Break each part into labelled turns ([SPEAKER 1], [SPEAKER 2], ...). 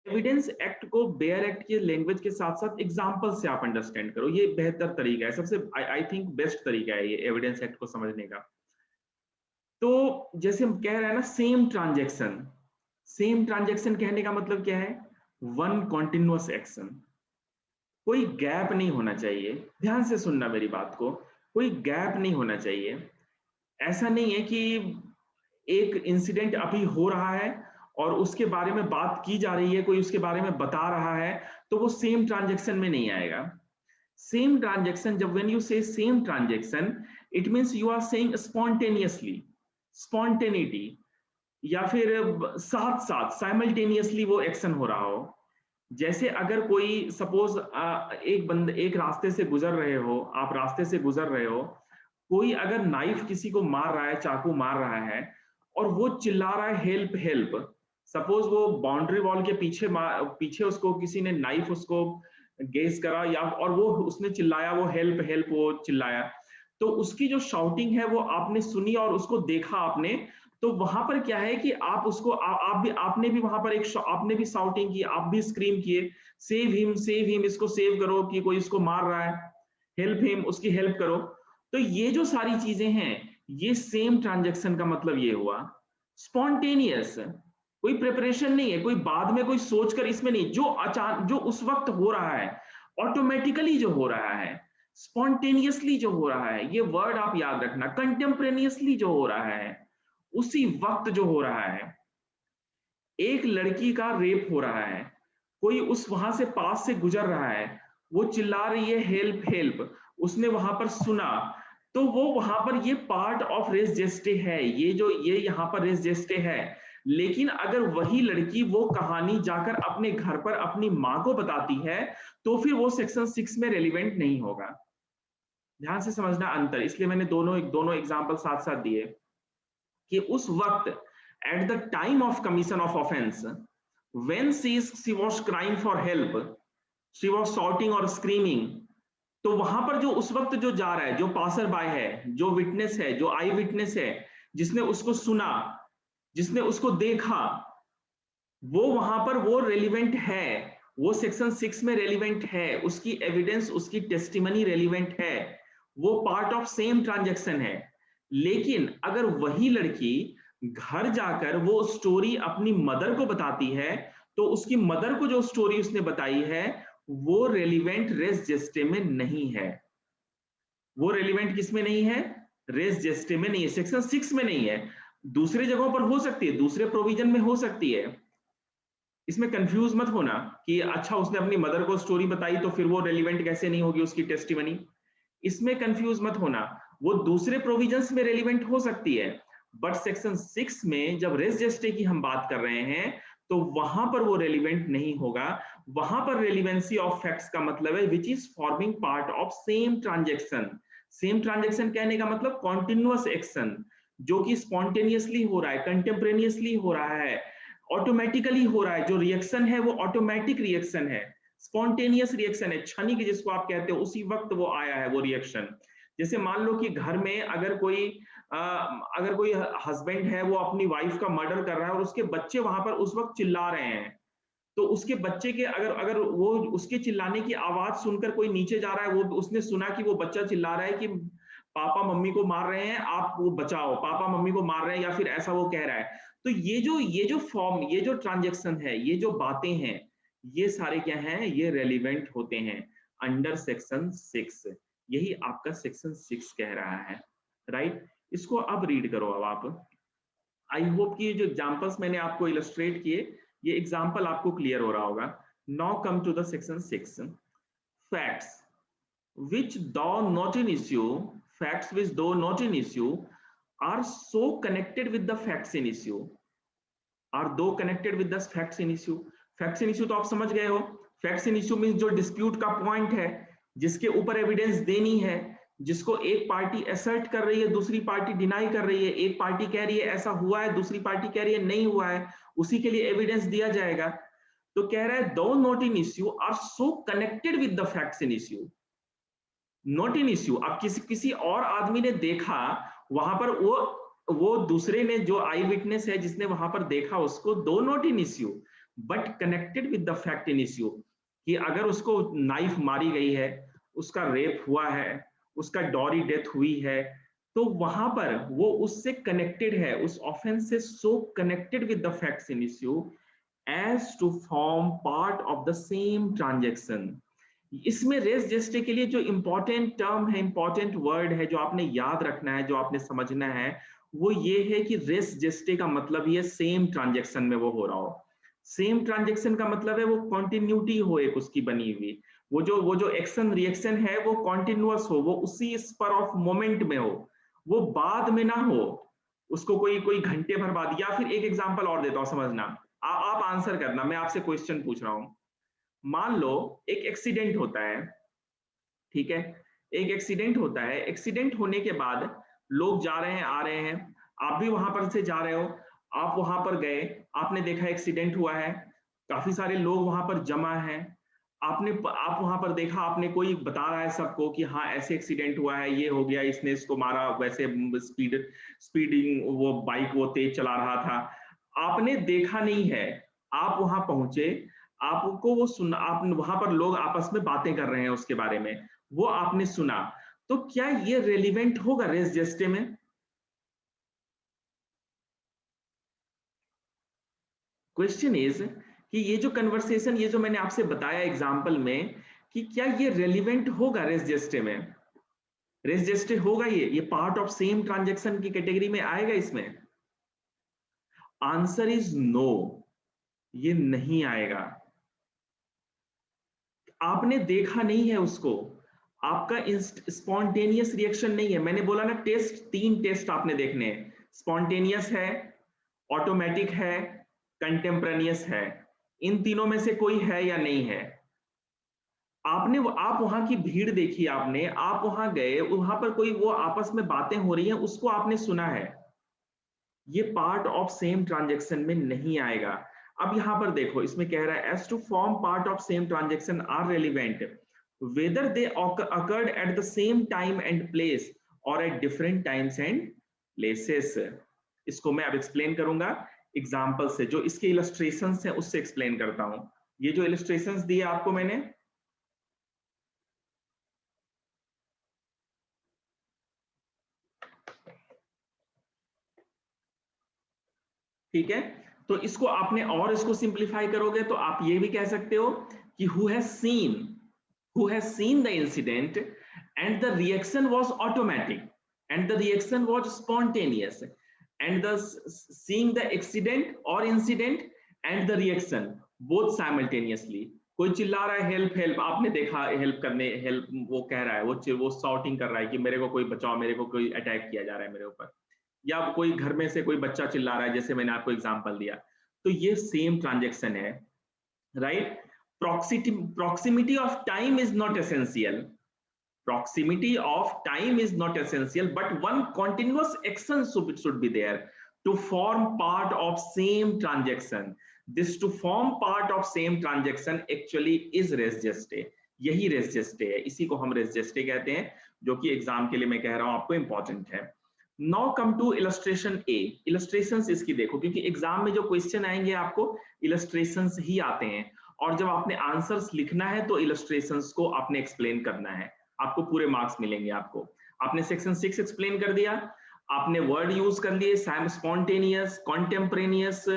[SPEAKER 1] Evidence act को bare act के language के साथ साथ एग्जांपल से आप अंडरस्टैंड करो, ये बेहतर तरीका है, सबसे आई थिंक बेस्ट तरीका है ये एविडेंस एक्ट को समझने का। तो जैसे हम कह रहे हैं ना, सेम ट्रांजैक्शन कहने का मतलब क्या है? वन कॉन्टिन्यूअस एक्शन, कोई गैप नहीं होना चाहिए। ध्यान से सुनना मेरी बात को, कोई गैप नहीं होना चाहिए। ऐसा नहीं है कि एक इंसिडेंट अभी हो रहा है और उसके बारे में बात की जा रही है, कोई उसके बारे में बता रहा है, तो वो सेम ट्रांजैक्शन में नहीं आएगा। सेम ट्रांजैक्शन, जब when you say same transaction, it means you are saying spontaneously, spontaneity, या फिर साथ साथ साइमल्टेनियसली वो एक्शन हो रहा हो। जैसे अगर कोई सपोज एक रास्ते से गुजर रहे हो, आप रास्ते से गुजर रहे हो, कोई अगर नाइफ किसी को मार रहा है, चाकू मार रहा है, और वो चिल्ला रहा है हेल्प हेल्प, सपोज वो बाउंड्री वॉल के पीछे उसको किसी ने नाइफ उसको गेस करा, या और वो उसने चिल्लाया, वो हेल्प हेल्प वो चिल्लाया, तो उसकी जो शाउटिंग है वो आपने सुनी और उसको देखा आपने। तो वहां पर क्या है कि आप उसको आप भी, आपने भी वहां पर आपने भी शाउटिंग की, आप भी स्क्रीम किए, सेव हिम, इसको सेव करो, कि कोई इसको मार रहा है, हेल्प हिम, उसकी हेल्प करो। तो ये जो सारी चीजें हैं, ये सेम ट्रांजैक्शन का मतलब ये हुआ। स्पॉन्टेनियस, कोई प्रिपरेशन नहीं है, कोई बाद में कोई सोचकर इसमें नहीं, जो अचानक जो उस वक्त हो रहा है, ऑटोमेटिकली जो हो रहा है, स्पॉन्टेनियसली जो हो रहा है, ये वर्ड आप याद रखना, कंटेम्परेनियसली जो हो रहा है, उसी वक्त जो हो रहा है। एक लड़की का रेप हो रहा है, कोई उस वहां से पास से गुजर रहा है, वो चिल्ला रही है हेल्प हेल्प, उसने वहां पर सुना, तो वो वहां पर ये पार्ट ऑफ रेस जेस्टे है, ये यहाँ पर रेस जेस्टे है। लेकिन अगर वही लड़की वो कहानी जाकर अपने घर पर अपनी माँ को बताती है, तो फिर वो सेक्शन 6 में रेलिवेंट नहीं होगा। ध्यान से समझना अंतर, इसलिए मैंने दोनों एग्जाम्पल साथ साथ दिए कि उस वक्त, at the time of commission of offence, when she was crying for help, she was shouting or screaming, तो वहां पर जो उस वक्त जो जा रहा है, जो पासर बाय है, जो विटनेस है, जो आई विटनेस है, जिसने उसको सुना, जिसने उसको देखा, वो वहां पर वो रेलिवेंट है, वो सेक्शन 6 में रेलिवेंट है, उसकी एविडेंस, उसकी टेस्टिमनी रेलिवेंट है, वो पार्ट ऑफ सेम ट्रांजैक्शन है। लेकिन अगर वही लड़की घर जाकर वो स्टोरी अपनी मदर को बताती है, तो उसकी मदर को जो स्टोरी उसने बताई है, वो रेलिवेंट रेस जेस्टे में नहीं है। वो रेलिवेंट किस में नहीं है? रेस जेस्टे में नहीं है, सेक्शन 6 में नहीं है। दूसरे जगहों पर हो सकती है, दूसरे प्रोविजन में हो सकती है, इसमें कंफ्यूज मत होना कि अच्छा उसने अपनी मदर को स्टोरी बताई तो फिर वो रेलिवेंट कैसे नहीं होगी उसकी टेस्टिमनी। इसमें कंफ्यूज मत होना, वो दूसरे प्रोविजंस में रेलिवेंट हो सकती है, बट सेक्शन 6 में जब रेस जेस्टे की हम बात कर रहे हैं, तो वहां पर वो रेलिवेंट नहीं होगा। वहां पर रेलिवेंसी ऑफ फैक्ट्स का मतलब है which is forming part of same transaction. Same transaction कहने का मतलब कॉन्टिन्यूअस एक्शन, जो कि स्पॉन्टेनियसली हो रहा है, कंटेम्परेनियसली हो रहा है, ऑटोमेटिकली हो रहा है, जो रिएक्शन है वो ऑटोमेटिक रिएक्शन है, स्पॉन्टेनियस रिएक्शन है, क्षणिक जिसको आप कहते हो, उसी वक्त वो आया है वो रिएक्शन। जैसे मान लो कि घर में अगर कोई हस्बैंड है, वो अपनी वाइफ का मर्डर कर रहा है और उसके बच्चे वहां पर उस वक्त चिल्ला रहे हैं, तो उसके बच्चे के अगर अगर वो उसके चिल्लाने की आवाज सुनकर कोई नीचे जा रहा है, वो उसने सुना कि वो बच्चा चिल्ला रहा है कि पापा मम्मी को मार रहे हैं, आप वो बचाओ, पापा मम्मी को मार रहे हैं, या फिर ऐसा वो कह रहा है, तो ये जो फॉर्म, ये जो ट्रांजैक्शन है, ये जो बातें हैं, ये सारे क्या हैं? ये रेलिवेंट होते हैं अंडर सेक्शन 6। यही आपका सेक्शन 6 कह रहा है, राइट? इसको अब रीड करो अब आप। आई होप कि ये जो एग्जांपल्स मैंने आपको इलस्ट्रेट किए, ये एग्जांपल आपको क्लियर हो रहा होगा। Now come to the section 6, facts which though not in issue, facts which though not in issue are so connected with the facts in issue, are though connected with the facts in issue। facts in issue तो आप समझ गए हो, facts in issue means जो dispute का point है, जिसके ऊपर एविडेंस देनी है, जिसको एक पार्टी असर्ट कर रही है, दूसरी पार्टी डिनाई कर रही है, एक पार्टी कह रही है ऐसा हुआ है, दूसरी पार्टी कह रही है नहीं हुआ है, उसी के लिए एविडेंस दिया जाएगा। तो कह रहा है though not in issue are so connected with the facts in issue, not in issue. अब किसी और आदमी ने देखा वहां पर, वो दूसरे ने जो आई विटनेस है जिसने वहां पर देखा उसको, दो not in issue, but connected with the fact in issue, कि अगर उसको नाइफ मारी गई है, उसका रेप हुआ है, उसका डॉरी डेथ हुई है, तो वहां पर वो उससे कनेक्टेड है, उस ऑफेंस से so connected with the facts in issue as to form part of the same transaction. इसमें रेस जेस्टे के लिए जो इंपॉर्टेंट टर्म है, इंपॉर्टेंट वर्ड है, जो आपने याद रखना है, जो आपने समझना है, वो ये है कि रेस जेस्टे का मतलब ये सेम ट्रांजेक्शन में वो हो रहा हो। सेम ट्रांजेक्शन का मतलब है वो कॉन्टिन्यूटी हो एक उसकी बनी हुई, वो जो एक्शन रिएक्शन है वो कॉन्टिन्यूअस हो, वो उसी स्पर ऑफ मोमेंट में हो, वो बाद में ना हो, उसको कोई कोई घंटे भर बाद। या फिर एक एग्जांपल और देता हूं, समझना, आप आंसर करना, मैं आपसे क्वेश्चन पूछ रहा हूं। मान लो एक एक्सीडेंट होता है, ठीक है, एक एक्सीडेंट होता है, एक्सीडेंट होने के बाद लोग जा रहे हैं आ रहे हैं, आप भी वहां पर से जा रहे हो, आप वहां पर गए, आपने देखा एक्सीडेंट हुआ है, काफी सारे लोग वहां पर जमा हैं, आप वहां पर देखा, आपने कोई बता रहा है सबको कि हाँ ऐसे एक्सीडेंट हुआ है, ये हो गया, इसने इसको मारा, वैसे स्पीडिंग वो बाइक वो तेज चला रहा था, आपने देखा नहीं है, आप वहां पहुंचे, आपको वो सुन, आप वहां पर लोग आपस में बातें कर रहे हैं उसके बारे में, वो आपने सुना, तो क्या ये रेलिवेंट होगा रेस जेस्टे में? क्वेश्चन इज कि ये जो कन्वर्सेशन, ये जो मैंने आपसे बताया एग्जांपल में, कि क्या ये रेलिवेंट होगा रेस जेस्टे में? रेस जेस्टे होगा, ये पार्ट ऑफ सेम ट्रांजेक्शन की कैटेगरी में आएगा इसमें? आंसर इज नो, ये नहीं आएगा। आपने देखा नहीं है उसको, आपका स्पॉन्टेनियस रिएक्शन नहीं है। मैंने बोला ना टेस्ट, 3 टेस्ट आपने देखने हैं, स्पॉन्टेनियस है, ऑटोमेटिक है, कंटेम्परेनियस है, इन तीनों में से कोई है या नहीं है? आप वहां की भीड़ देखी आपने, आप वहां गए, वहां पर कोई वो आपस में बातें हो रही हैं, उसको आपने सुना है, ये पार्ट ऑफ सेम ट्रांजेक्शन में नहीं आएगा। अब यहां पर देखो, इसमें कह रहा है as to form part of same transaction are relevant whether they occurred at the same time and place or at different times and places। इसको मैं अब एक्सप्लेन करूंगा एग्जांपल से, जो इसके इलस्ट्रेशंस हैं उससे एक्सप्लेन करता हूं। ये जो इलस्ट्रेशंस दिए आपको मैंने, ठीक है, तो इसको आपने और इसको सिंप्लीफाई करोगे तो आप ये भी कह सकते हो कि who has seen the incident and the reaction was automatic and the reaction was spontaneous and the seeing the accident or incident and the reaction both simultaneously। कोई चिल्ला रहा है हेल्प हेल्प, आपने देखा हेल्प करने, हेल्प वो कह रहा है, वो शाउटिंग कर रहा है कि मेरे को कोई बचाओ, मेरे को कोई अटैक किया जा रहा है मेरे ऊपर, या कोई घर में से कोई बच्चा चिल्ला रहा है, जैसे मैंने आपको एग्जांपल दिया, तो ये सेम ट्रांजैक्शन है, right? Proximity of time is not essential, proximity of time is not essential, but one continuous action should be there to form part of same transaction। This to form part of same transaction actually is res geste, यही res geste है, इसी को हम res geste कहते हैं, जो कि exam के लिए मैं कह रहा हूं आपको इंपॉर्टेंट है। Now come to illustration A. Illustrations इसकी देखो, क्योंकि एग्जाम में जो क्वेश्चन आएंगे आपको इलस्ट्रेशंस ही आते हैं, और जब आपने आंसर्स लिखना है तो इलस्ट्रेशंस को आपने एक्सप्लेन करना है, आपको पूरे मार्क्स मिलेंगे आपको। आपने सेक्शन 6 एक्सप्लेन कर दिया, आपने वर्ड यूज कर लिए स्पॉन्टेनियस, कॉन्टेम्परेनियस,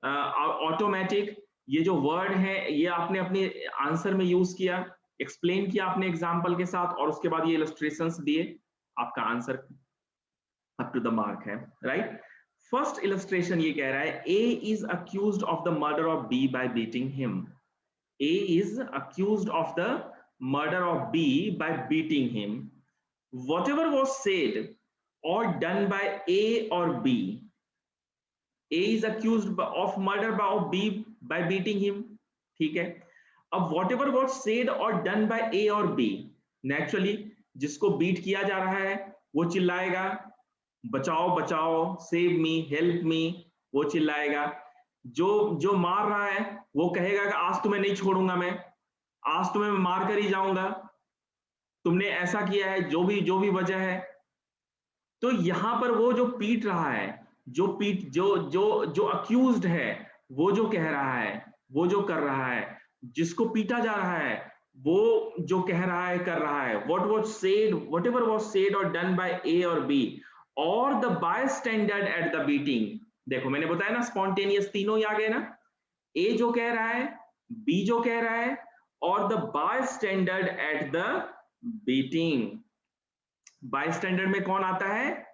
[SPEAKER 1] ऑटोमेटिक, ये जो वर्ड है ये आपने अपने आंसर में यूज किया, एक्सप्लेन किया आपने एग्जाम्पल के साथ, और उसके बाद ये इलस्ट्रेशंस दिए, आपका answer up to the mark है, राइट? फर्स्ट इलस्ट्रेशन ये कह रहा है A is accused of the murder of B by beating him. A is accused of the murder of B by beating him. Whatever was said or done by A or B, A is accused of murder by B by beating him, ठीक है? अब whatever was said or done by A or B, naturally जिसको beat किया जा रहा है वो चिल्लाएगा बचाओ बचाओ, सेव मी, हेल्प मी, वो चिल्लाएगा। जो मार रहा है वो कहेगा कि आज तुम्हें नहीं छोड़ूंगा मैं, आज तुम्हें मैं मार कर ही जाऊंगा, तुमने ऐसा किया है, जो भी वजह है। तो यहां पर वो जो पीट रहा है, जो अक्यूज्ड है, वो जो कह रहा है वो जो कर रहा है, जिसको पीटा जा रहा है, वो जो कह रहा है कर रहा है, what was said, whatever was said or done by A or B or the bystander at the beating। देखो मैंने बताया ना स्पॉन्टेनियस तीनों ही आ गए ना, ए जो कह रहा है, बी जो कह रहा है, और the bystander at the beating। bystander में कौन आता है?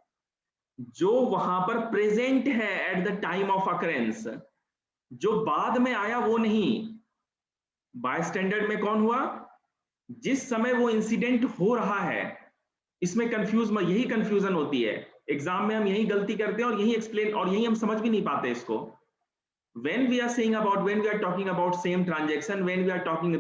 [SPEAKER 1] जो वहां पर प्रेजेंट है at the time of occurrence, जो बाद में आया वो नहीं। बायस्टैंडर्ड में कौन हुआ? जिस समय वो इंसिडेंट हो रहा है। इसमें यही कंफ्यूजन होती है एग्जाम में, हम यही गलती करते हैं और यही एक्सप्लेन और यही हम समझ भी नहीं पाते इसको। when we are talking about same transaction, when we are talking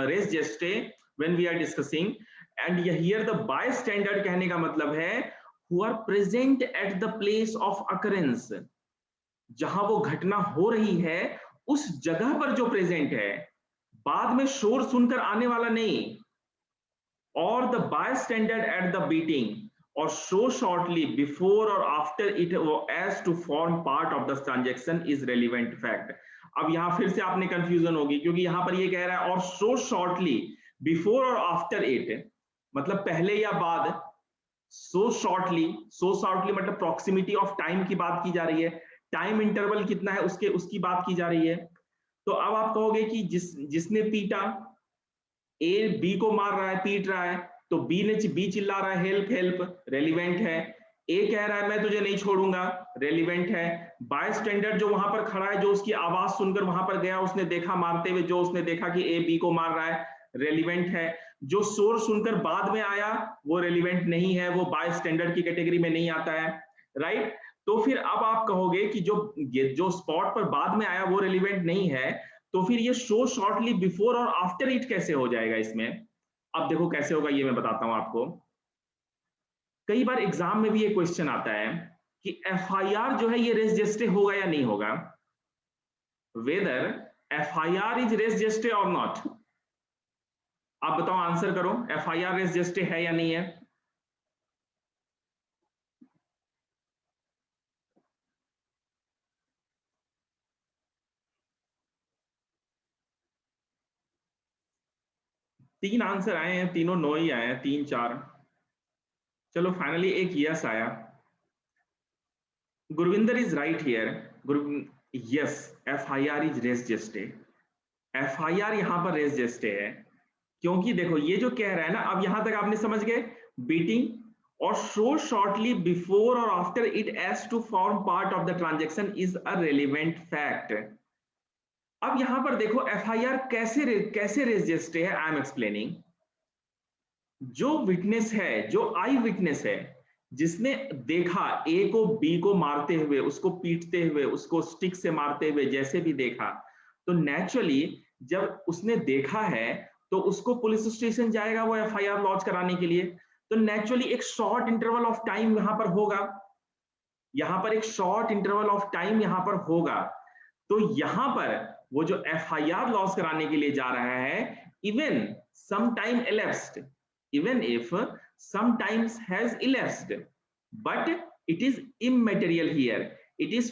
[SPEAKER 1] res geste, when we are discussing, and here the bystander कहने का मतलब है who are present at the place of occurrence, जहां वो घटना हो रही है उस जगह पर जो प्रेजेंट है, बाद में शोर सुनकर आने वाला नहीं। और the bystander at the beating or so shortly before or after it as to form part of the transaction is relevant fact। अब यहां फिर से आपने कंफ्यूजन होगी क्योंकि यहां पर ये कह रहा है और so shortly before और after it, मतलब पहले या बाद। so shortly मतलब proximity of time की बात की जा रही है, टाइम इंटरवल कितना है उसकी बात की जा रही है। तो अब आप कहोगे कि जिसने पीटा, ए बी को मार रहा है, पीट रहा है, तो बी चिल्ला रहा है हेल्प हेल्प, रेलिवेंट है। ए कह रहा है मैं तुझे नहीं छोड़ूंगा, रेलिवेंट है। बायस्टैंडर जो वहां पर खड़ा है, जो उसकी आवाज सुनकर वहां पर गया, उसने देखा मारते हुए, जो उसने देखा कि ए बी को मार रहा है, रेलिवेंट है। जो शोर सुनकर बाद में आया वो रेलिवेंट नहीं है, वो बायस्टैंडर की कैटेगरी में नहीं आता है, राइट। तो फिर अब आप कहोगे कि जो स्पॉट पर बाद में आया वो रेलिवेंट नहीं है, तो फिर ये शो शॉर्टली बिफोर और आफ्टर इट कैसे हो जाएगा इसमें? अब देखो कैसे होगा ये मैं बताता हूं आपको। कई बार एग्जाम में भी ये क्वेश्चन आता है कि एफआईआर जो है ये रेस जेस्टे होगा या नहीं होगा, वेदर एफआईआर इज रेस जेस्टे और नॉट। आप बताओ, आंसर करो, एफआईआर रेस जेस्टे है या नहीं है? तीन आंसर आए हैं, तीनों नो ही आए हैं, 3 4। चलो फाइनली एक यस आया। Gurvinder is right here. Yes, FIR is res gestae. FIR यहां पर रेस जेस्टे है, क्योंकि देखो ये जो कह रहा है ना, अब यहां तक आपने समझ गए, बीटिंग और शो शॉर्टली बिफोर और after it as to form part of the transaction is a relevant fact. अब यहां पर देखो एफआईआर कैसे रेजिस्ट है, आई एम एक्सप्लेनिंग। जो विटनेस है, जो आई विटनेस है, जिसने देखा ए को बी को मारते हुए, उसको पीटते हुए, उसको स्टिक से मारते हुए, जैसे भी देखा, तो नेचुरली जब उसने देखा है तो उसको पुलिस स्टेशन जाएगा वो एफआईआर लॉन्च कराने के लिए। तो नेचुरली एक शॉर्ट इंटरवल ऑफ टाइम यहां पर होगा, यहां पर एक शॉर्ट इंटरवल ऑफ टाइम यहां पर होगा। तो यहां पर वो जो एफआईआर लॉन्च कराने के लिए जा रहा है, even some time elapsed, even if some times has elapsed, but it is immaterial here, it is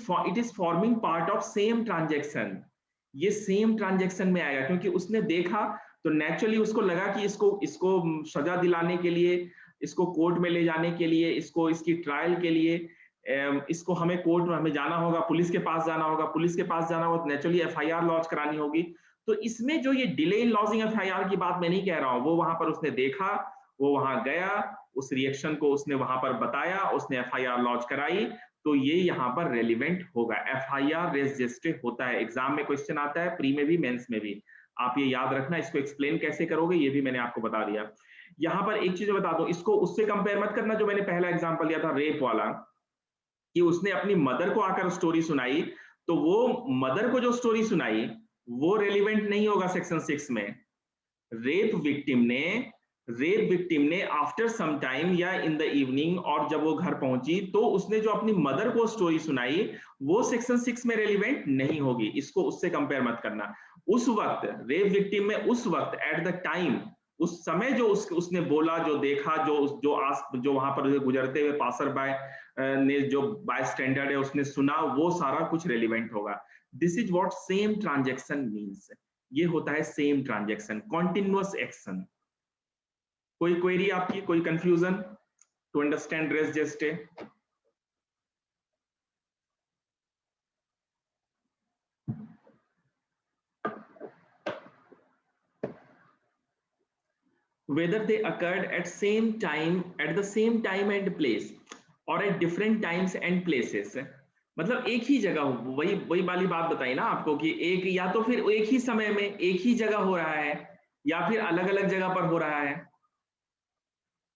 [SPEAKER 1] forming part of same transaction। ये सेम ट्रांजेक्शन में आएगा क्योंकि उसने देखा, तो नेचुरली उसको लगा कि इसको सजा दिलाने के लिए, इसको कोर्ट में ले जाने के लिए, इसकी ट्रायल के लिए, इसको हमें कोर्ट में हमें जाना होगा, पुलिस के पास जाना होगा, तो नेचुरली एफआईआर लॉन्च करानी होगी। तो इसमें जो ये डिले इन लॉजिंग एफआईआर की बात मैं नहीं कह रहा हूं, वो वहां पर उसने देखा, वो वहां गया, उस रिएक्शन को उसने वहां पर बताया, उसने एफआईआर लॉन्च कराई, तो ये यहाँ पर रेलिवेंट होगा। एफआईआर रेजिस्टर्ड होता है, एग्जाम में क्वेश्चन आता है, प्री में भी मेंस में भी, आप ये याद रखना। इसको एक्सप्लेन कैसे करोगे ये भी मैंने आपको बता दिया। यहाँ पर एक चीज बता दो, इसको उससे कंपेयर मत करना जो मैंने पहला एग्जांपल लिया था रेप वाला, कि उसने अपनी मदर को आकर स्टोरी सुनाई, तो वो मदर को जो स्टोरी सुनाई वो रेलिवेंट नहीं होगा सेक्शन 6 में। रेप विक्टिम ने आफ्टर सम टाइम या इन द इवनिंग, और जब वो घर पहुंची तो उसने जो अपनी मदर को स्टोरी सुनाई वो सेक्शन 6 में रेलिवेंट नहीं होगी। इसको उससे कंपेयर मत करना। उस वक्त रेप विक्टिम में, उस वक्त एट द टाइम, उस समय जो उसने बोला, जो देखा, जो वहां पर गुजरते हुए पासर बाय ने, जो बाय स्टैंडर्ड है उसने सुना, वो सारा कुछ रेलिवेंट होगा। This is what same transaction means. ये होता है सेम ट्रांजैक्शन, कॉन्टिन्यूअस एक्शन। कोई क्वेरी आपकी, कोई confusion to understand res gestae? Whether they occurred at the same time and place or at different times and places। मतलब एक ही जगह, वही वही वाली बात बताई ना आपको कि एक या तो फिर एक ही समय में एक ही जगह हो रहा है या फिर अलग अलग जगह पर हो रहा है।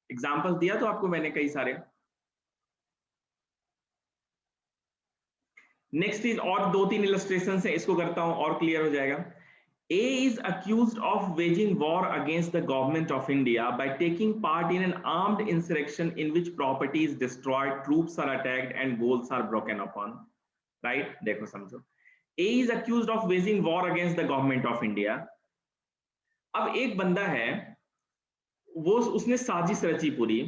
[SPEAKER 1] एग्जाम्पल दिया तो आपको मैंने कई सारे। नेक्स्ट इज, और दो तीन इलस्ट्रेशन है, इसको करता हूं और क्लियर हो जाएगा। A is accused of waging war against the government of India by taking part in an armed insurrection in which property is destroyed, troops are attacked, and goals are broken upon. Right? देखो समझो, A is accused of waging war against the government of India। अब एक बंदा है, वो उसने साजिश रची पूरी,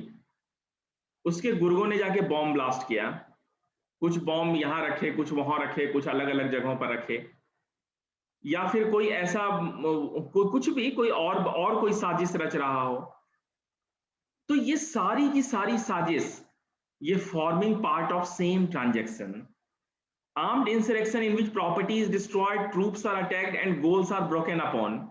[SPEAKER 1] उसके गुर्गों ने जाके बॉम्ब ब्लास्ट किया, कुछ बॉम्ब यहाँ रखे, कुछ वहां रखे, कुछ अलग अलग जगहों पर रखे, या फिर कोई ऐसा कुछ भी, कोई और कोई साजिश रच रहा हो। तो ये सारी की सारी साजिश, ये forming part of same transaction. Armed insurrection in which property is destroyed, troops are attacked and goals are broken upon.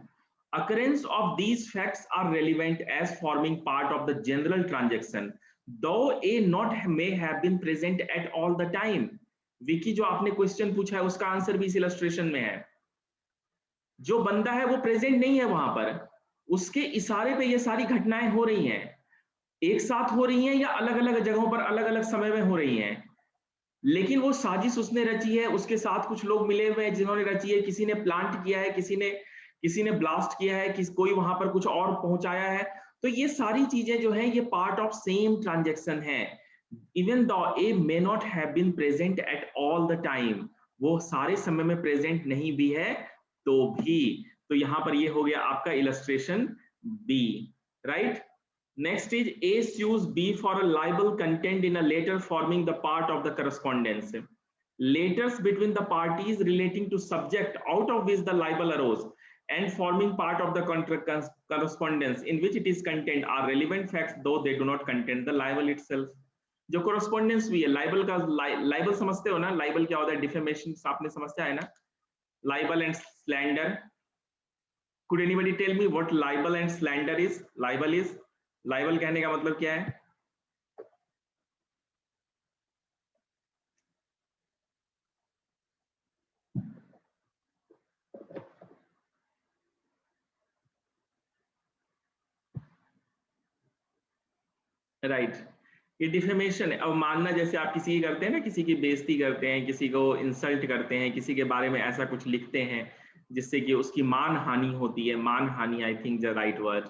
[SPEAKER 1] Occurrence of these facts are relevant as forming part of the general transaction, though A not may have been present at all the time। Vicky, जो आपने question पूछा है उसका answer भी इस illustration में है। जो बंदा है वो प्रेजेंट नहीं है वहां पर, उसके इशारे पे ये सारी घटनाएं हो रही हैं, एक साथ हो रही हैं या अलग अलग जगहों पर अलग अलग समय में हो रही हैं, लेकिन वो साजिश उसने रची है, उसके साथ कुछ लोग मिले हुए हैं जिन्होंने रची है, किसी ने प्लांट किया है, किसी ने ब्लास्ट किया है, कोई वहां पर कुछ और पहुंचाया है। तो ये सारी चीजें जो है ये पार्ट ऑफ सेम ट्रांजैक्शन है। Even though A may not have been present at all the time, वो सारे समय में प्रेजेंट नहीं भी है तो भी। तो यहां पर ये हो गया आपका illustration B, right. Next is, A sues B for a libel content in a letter forming the part of the correspondence। Letters between the parties relating to subject out of which the libel arose and forming part of the correspondence in which it is contained are relevant facts, though they do not contain the libel itself। जो correspondence भी है, libel का, libel समझते हो ना, libel क्या होता है, defamation आपने समझता है ना, libel and slander। Could anybody tell me what libel and slander is? Libel कहने का मतलब क्या है? राइट, ये डिफेमेशन है। अब मानना, जैसे आप किसी की करते हैं ना, किसी की बेइज्जती करते हैं, किसी को इंसल्ट करते हैं, किसी के बारे में ऐसा कुछ लिखते हैं जिससे कि उसकी मान हानि होती है, मान हानि I think the right word,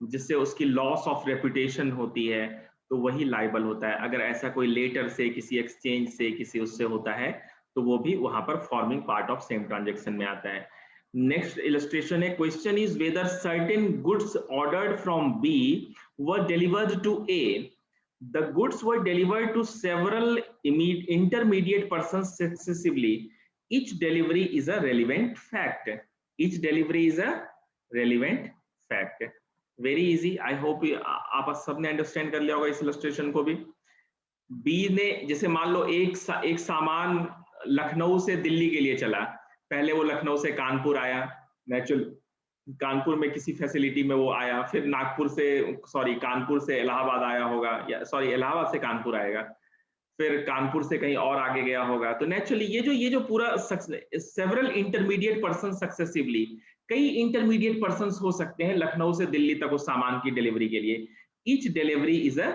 [SPEAKER 1] जिससे उसकी लॉस ऑफ रेपुटेशन होती है, तो वही लाइबल होता है। अगर ऐसा कोई लेटर से, किसी एक्सचेंज से, किसी उससे होता है तो वो भी वहां पर forming part of same transaction में आता है। नेक्स्ट इलस्ट्रेशन है, question is whether certain goods ordered from B were delivered to A। The goods were delivered to several intermediate persons successively। Each delivery is a relevant fact। Each delivery is a relevant fact। Very easy। I hope आप सबने understand कर लिया होगा इस illustration को भी। B ने, जैसे मान लो एक सामान लखनऊ से दिल्ली के लिए चला, पहले वो लखनऊ से कानपुर आया, नेचुरल कानपुर में किसी फैसिलिटी में वो आया, फिर कानपुर से इलाहाबाद आया होगा, या इलाहाबाद से कानपुर आएगा, फिर कानपुर से कहीं और आगे गया होगा। तो नेचुरली ये जो पूरा सेवरल इंटरमीडिएट पर्सन सक्सेसिवली, कई इंटरमीडिएट पर्सन हो सकते हैं लखनऊ से दिल्ली तक उस सामान की डिलीवरी के लिए। Each delivery is a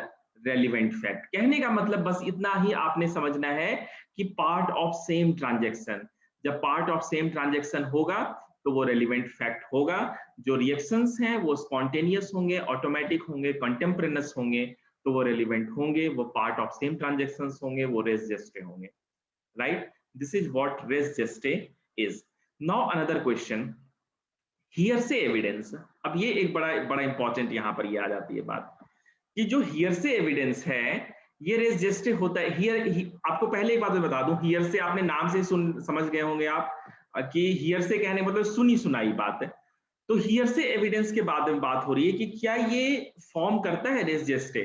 [SPEAKER 1] relevant fact. कहने का मतलब बस इतना ही आपने समझना है कि पार्ट ऑफ सेम ट्रांजैक्शन, जब पार्ट ऑफ सेम ट्रांजैक्शन होगा तो वो रेलिवेंट फैक्ट होगा। जो रिएक्शंस हैं वो स्पॉन्टेनियस होंगे, ऑटोमेटिक होंगे, कंटेम्परेनस होंगे, तो वो रेलिवेंट होंगे, वो पार्ट ऑफ सेम ट्रांजैक्शंस होंगे, वो रेस जेस्टे होंगे, right. This is what res gestae is. Now another question, hearsay evidence. अब ये एक बड़ा इंपॉर्टेंट यहां पर ये आ जाती है बात कि जो हियरसे एविडेंस है ये रेस जेस्टे होता है हियर। आपको पहले एक बात मैं बता दूं, हियर से आपने नाम से समझ गए होंगे आप कि हियर से कहने मतलब सुनी सुनाई बात है। तो हियर से एविडेंस के बाद में बात हो रही है कि क्या ये फॉर्म करता है रेस जेस्टे,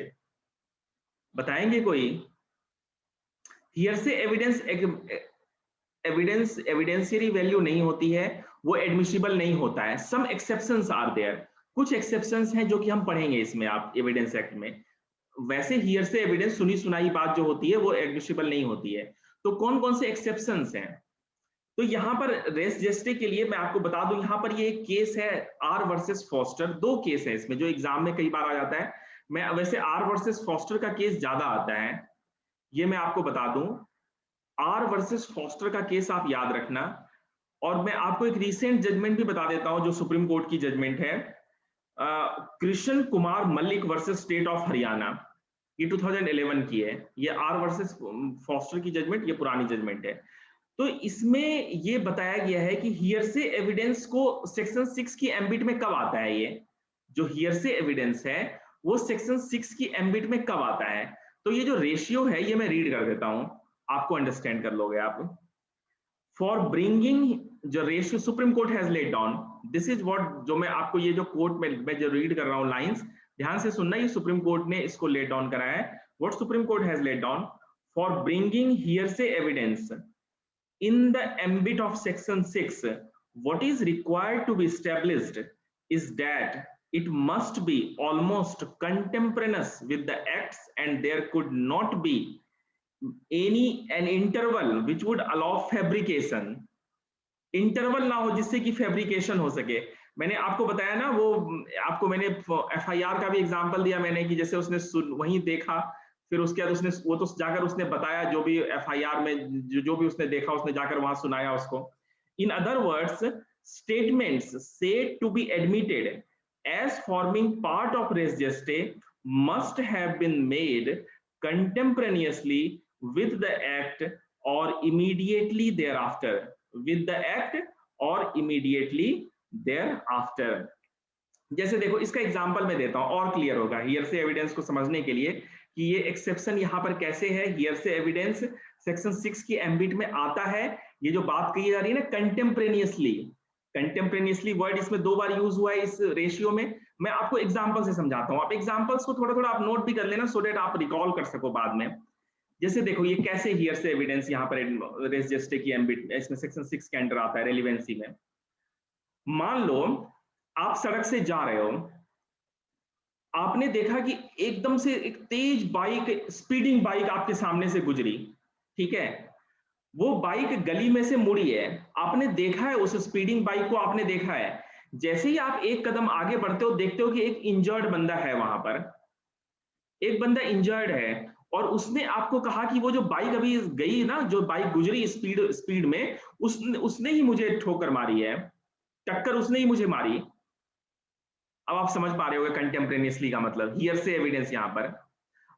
[SPEAKER 1] बताएंगे कोई? हियर से एविडेंस एविडेंशियरी वैल्यू नहीं होती है, वो एडमिसिबल नहीं होता है। सम एक्सेप्शंस आर देयर, कुछ एक्सेप्शंस हैं जो कि हम पढ़ेंगे इसमें आप एविडेंस एक्ट में। वैसे हियर से एविडेंस सुनी सुनाई बात जो होती है वो एडमिसिबल नहीं होती है। तो कौन कौन से एक्सेप्शंस हैं? तो यहाँ पर रेस जेस्टे के लिए मैं आपको बता दूं, यहाँ पर ये एक केस है आर वर्सेस फॉस्टर। दो केस है इसमें जो एग्जाम में कई बार आ जाता है। मैं वैसे आर वर्सेस फॉस्टर का केस ज्यादा आता है, ये मैं आपको बता दूं। आर वर्सेस फॉस्टर का केस आप याद रखना। और मैं आपको एक रीसेंट जजमेंट भी बता देता हूं जो सुप्रीम कोर्ट की जजमेंट है, Krishna Kumar Mallik versus state of Haryana, ये 2011 की है। ये आर वर्सेस फॉस्टर की जजमेंट, ये पुरानी जजमेंट है। तो इसमें ये बताया गया है कि हियर से एविडेंस को सेक्शन 6 की एम्बिट में कब आता है। ये जो हियर से एविडेंस है वो सेक्शन 6 की एम्बिट में कब आता है। तो ये जो रेशियो है ये मैं रीड कर देता हूं, आपको अंडरस्टैंड कर लोगे आप। फॉर ब्रिंगिंग जो ratio supreme court has laid down, this is what, जो मैं आपको ये जो कोर्ट में मैं जो रीड कर रहा हूं लाइंस, ध्यान से सुनना, ये सुप्रीम कोर्ट ने इसको लेड डाउन करा है। What supreme court has laid down, for bringing here से evidence in the ambit of section 6, what is required to be established is that it must be almost contemporaneous with the acts and there could not be an interval which would allow fabrication। Interval ना हो जिससे कि fabrication हो सके। मैंने आपको बताया ना, वो आपको मैंने एफआईआर का भी एग्जांपल दिया मैंने कि जैसे उसने वहीं देखा, फिर उसके बाद उसने वो तो जाकर उसने बताया जो भी एफआईआर में जो भी उसने देखा उसने जाकर वहां सुनाया उसको। In other words, statements said to be admitted as forming part of res gestae must have been made contemporaneously with the act और immediately thereafter, with the act or immediately thereafter। जैसे देखो इसका example मैं देता हूं और clear होगा here से एविडेंस को समझने के लिए कि ये एक्सेप्शन यहां पर कैसे है। हियर से एविडेंस सेक्शन 6 की एम्बिट में आता है। ये जो बात कही जा रही है ना कंटेम्परेनियसली, कंटेम्परेनियसली वर्ड इसमें 2 बार यूज हुआ है इस रेशियो में। मैं आपको एग्जांपल से समझाता हूं, आप एग्जांपल्स को थोड़ा थोड़ा आप नोट भी कर लेना सो दैट आप रिकॉल कर सको बाद में। जैसे देखो ये कैसे हियर से एविडेंस यहाँ पर रेस जेस्टे की एम्बिट इसमें सेक्शन 6 के अंडर आता है रेलिवेंसी में। मान लो आप सड़क से जा रहे हो, आपने देखा कि एकदम से एक तेज बाइक, स्पीडिंग बाइक आपके सामने से गुजरी, ठीक है। वो बाइक गली में से मुड़ी है, आपने देखा है उस स्पीडिंग बाइक को, आपने देखा है। जैसे ही आप एक कदम आगे बढ़ते हो देखते हो कि एक इंजर्ड बंदा है वहां पर, एक बंदा इंजर्ड है और उसने आपको कहा कि वो जो बाइक अभी गई ना, जो बाइक गुजरी स्पीड में, उसने ही मुझे ठोकर मारी है, टक्कर उसने ही मुझे मारी। अब आप समझ पा रहे होंगे कंटेम्परेनियसली का मतलब, हियर से एविडेंस। यहां पर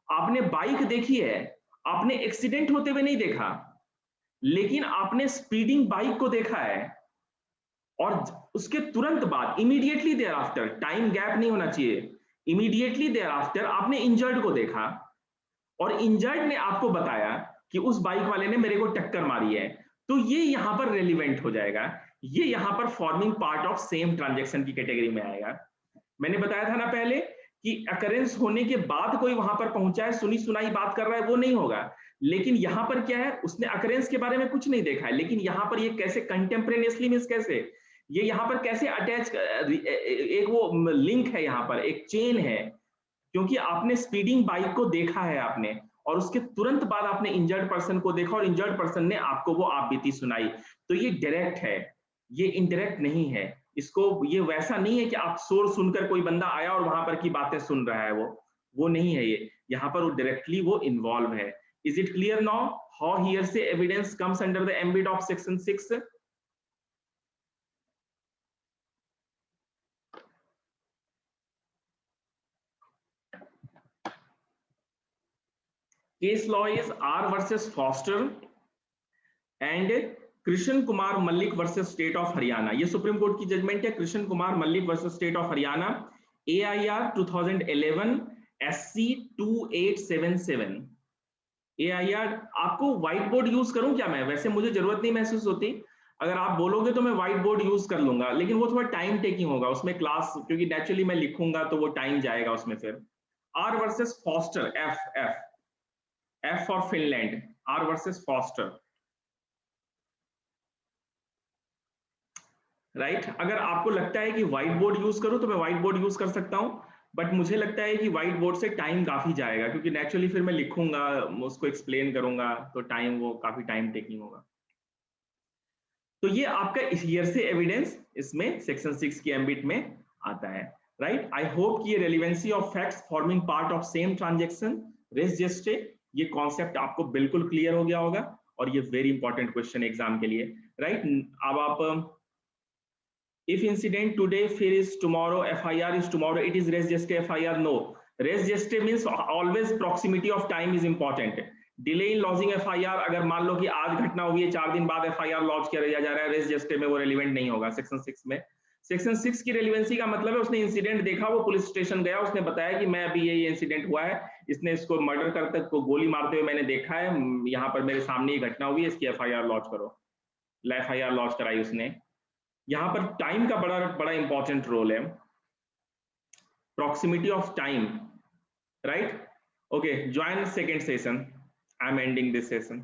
[SPEAKER 1] आपने बाइक देखी है, आपने एक्सीडेंट होते हुए नहीं देखा, लेकिन आपने स्पीडिंग बाइक को देखा है और उसके तुरंत बाद immediately thereafter, time gap नहीं होना चाहिए, इमीडिएटली देयर आफ्टर आपने इंजर्ड को देखा और इंजर्ड ने आपको बताया कि उस बाइक वाले ने मेरे को टक्कर मारी है। तो ये यहां पर रेलिवेंट हो जाएगा, ये यहां पर forming part of same transaction की कैटेगरी में आएगा। मैंने बताया था ना पहले कि अकरेंस होने के बाद कोई वहां पर पहुंचा है, सुनी सुनाई बात कर रहा है, वो नहीं होगा। लेकिन यहां पर क्या है, उसने अकरेंस के बारे में कुछ नहीं देखा है, लेकिन यहां पर ये कैसे कंटेम्परेनियसली मींस कैसे, ये यहां पर कैसे अटैच, एक वो लिंक है यहां पर, एक चेन है, क्योंकि आपने स्पीडिंग बाइक को देखा है आपने और उसके तुरंत बाद आपने इंजर्ड पर्सन को देखा और इंजर्ड पर्सन ने आपको वो आप बीती सुनाई। तो ये डायरेक्ट है, ये इनडायरेक्ट नहीं है। इसको ये वैसा नहीं है कि आप शोर सुनकर कोई बंदा आया और वहां पर की बातें सुन रहा है, वो नहीं है। ये यहां पर वो डायरेक्टली वो इन्वॉल्व है। Is it clear now how hearsay evidence comes under the ambit of section 6? Case law is R versus Foster and Krishna Kumar Mallik versus state of Haryana. ये सुप्रीम कोर्ट की जजमेंट है, Krishna Kumar Mallik versus state of Haryana, AIR 2011 SC 2877। AIR आपको white board use करूं क्या मैं? वैसे मुझे जरूरत नहीं महसूस होती, अगर आप बोलोगे तो मैं व्हाइट बोर्ड यूज कर लूंगा, लेकिन वो थोड़ा टाइम टेकिंग होगा उसमें क्लास, क्योंकि नेचुरली मैं लिखूंगा तो वो टाइम जाएगा उसमें फिर। Are versus foster, F F F for Finland, are versus foster, right. अगर आपको लगता है कि व्हाइट बोर्ड यूज करो तो मैं व्हाइट बोर्ड यूज कर सकता हूं, बट मुझे लगता है कि व्हाइट बोर्ड से टाइम काफी जाएगा, क्योंकि नेचुरली फिर मैं लिखूंगा, उसको एक्सप्लेन करूंगा, तो टाइम वो काफी टाइम टेकिंग होगा। तो ये आपका ईयर से एविडेंस इसमें सेक्शन 6 की एम्बिट में आता है, राइट। आई होप कि ये relevancy of facts forming part of same transaction res gestae, ये कॉन्सेप्ट आपको बिल्कुल क्लियर हो गया होगा, और ये वेरी इंपॉर्टेंट क्वेश्चन एग्जाम के लिए, राइट। अब आप if incident today fear is tomorrow, FIR is tomorrow, it is res geste FIR, no, res geste means always proximity of time is important। Delay in lodging FIR, अगर मान लो कि आज घटना हुई है 4 दिन बाद FIR लॉन्च किया जा रहा है, रेस जेस्टे में वो रेलिवेंट नहीं होगा सेक्शन 6 में। सेक्शन 6 की रेलिवेंसी का मतलब है उसने इंसिडेंट देखा, वो पुलिस स्टेशन गया, उसने बताया कि मैं अभी ये इंसिडेंट हुआ है, इसने इसको मर्डर करते को गोली मारते हुए मैंने देखा है, यहाँ पर मेरे सामने ये घटना हुई है, इसकी FIR लॉन्च करो, FIR लॉन्च कराई उसने। यहां पर टाइम का बड़ा बड़ा इंपॉर्टेंट रोल है, proximity of time, right? Okay, join second session, I'm ending this session.